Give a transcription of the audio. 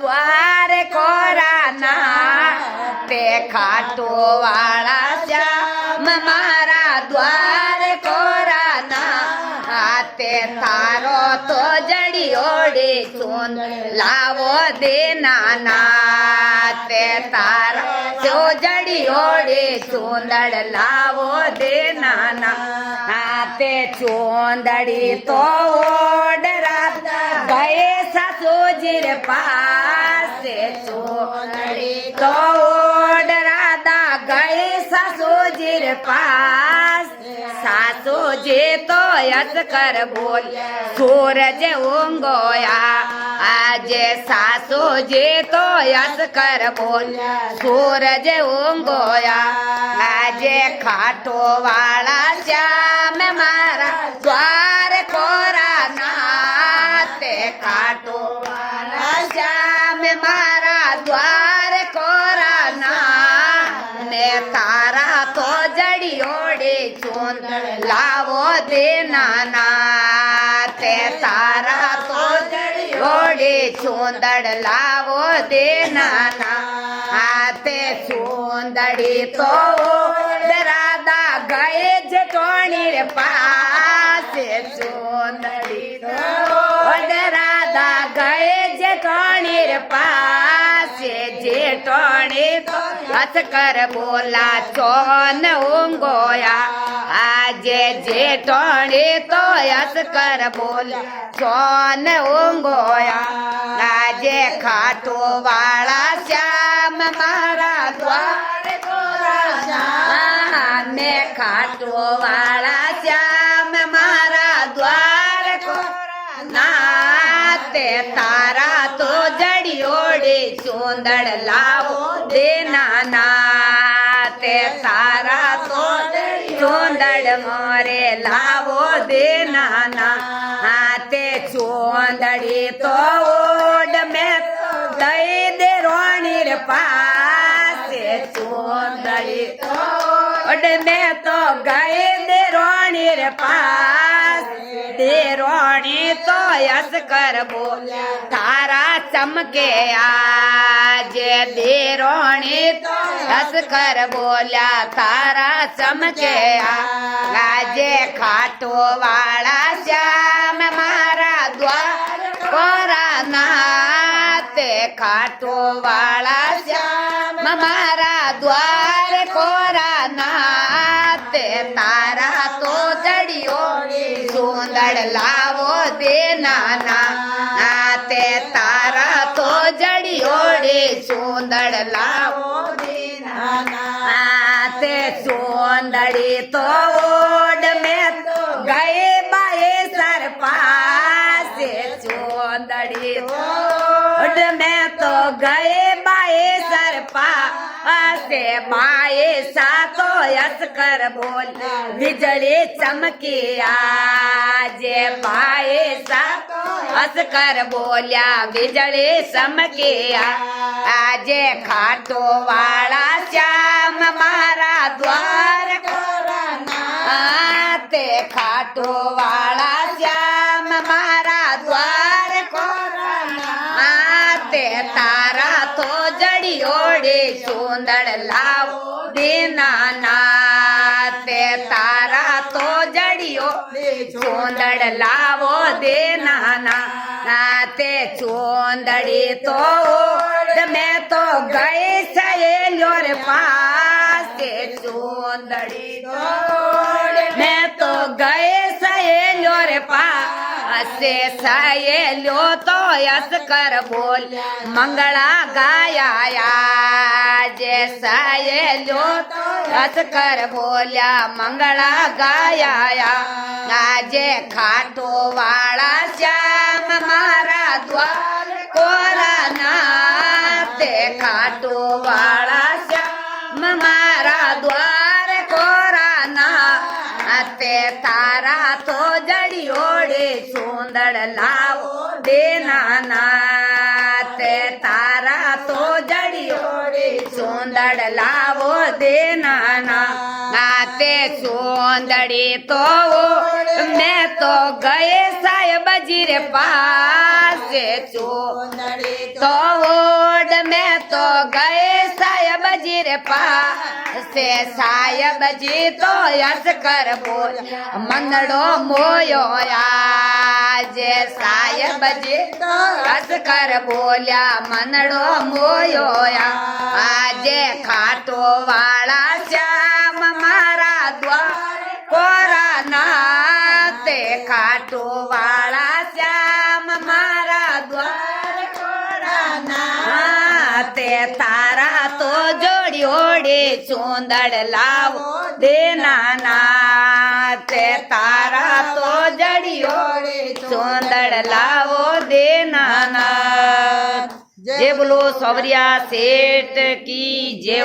द्वार कोराना ते खाटो वाला श्याम मारा द्वार कोराना ते तारो तो जड़ी ओड़ी सुन लावो दे नाना ते तारा तो जड़ी ओड़ी सुंदर लावो दे नाना ते चोंदड़ी तो ओडरा गए ससुजीर पास चोंदड़ी तो ओडरा गए ससुजीर पास सासू जी तो यस कर बोल सूरज उंगोया आज सासू जी तो यस कर बोल सूरज उंगोया आज खाटो वाला श्याम मारा द्वार कोराना ते खाटो वाला श्याम मारा द्वार कोराना ने तारा तो जड़ी ओड़ी चून लावो दे नाना ते तारा तो जड़ी ओड़ी चूंदड़ लावो दे नाना ते चूंदड़ी तो डरादा गए जटोनी रे पास चूंदड़ी तो डरादा गए जटोनी रे पास जेटोनी तो हस कर बोला चौन उंगोया आज जेटोनी तो हस कर बोला चौन उंगोया आज खाटो वाला श्याम मारा द्वार कोराना मैं खाटो वाला श्याम मारा द्वार कोराना ते तारा तो जड़ी ओड़ी सुंदर लावो दे नाना ते तारा तो सुंदर मोरे लावो दे नाना ते चोंदड़ी तो ओड में दई दे रोणी रे पास चोंदड़ी तो ओड में तो गए दे रोणी रे पास दे रोणी तो यस कर बोल तारा चमके आज दे रोणी तो यस कर बोला तारा चमके आज खाटो वाला श्याम मारा द्वार कोराना ते खाटो वाला श्याम मारा द्वार कोराना ते तारा तो जड़ियो सुंदर लावो दे नाना ते तारा तो जड़ियो सुंदर लावो दे नाना ते सुंदरी तो ओड में गए बाए सर पास सुंदरी तो ओड में तो गए बाए सर पास बाए सा तो यस कर बोल बिजली चमकी आज बाए सा हस कर बोलिया बिजली चमकी आज खाटो वाला श्याम मारा द्वार कोराना ते खाटो वाला श्याम मारा द्वार कोराना ते तारा तो जड़ी ओड़ी सुंदर लावो दे नाना ते तारा तो जड़ी ओड़ी सुंदर लावो दे नाना ते चोंदड़ी तो मैं तो गए सहेलियों रे पास चोंदड़ी तो मैं तो गए सहेलियों रे पास सहेलियों तो यस कर बोल मंगला गाया जे सहेलियों तो यस कर बोलिया मंगला गाया आज खाटो वाला श्याम मारा द्वार कोराना ते खाटो वाला श्याम मारा द्वार कोराना ते तारा तो जड़ी ओड़े सुंदर लावो दे नाना ते तारा तो जड़ी ओड़े सुंदर लावो दे नाना ते सुंदरी तो मैं तो गए साहेब बजी रे पासे चूंदड़ी तो ओढ़ में तो गए साहेब जी रे पासे साहेब जी तो यस कर बोल मनड़ो मोयो आज साहेब जी तो यस कर बोलिया मनड़ो मोयो आज खाटो वाला श्याम मारा द्वार कोरा नाते खाटो वाला श्याम मारा द्वार कोरा नाते तारा तो जोड़ी ओढ़े चूंदड़ लावो देना नाते तारा तो जड़ी ओढ़े चूंदड़ लावो देना ना। जय बोलो सवरिया सेठ की जय।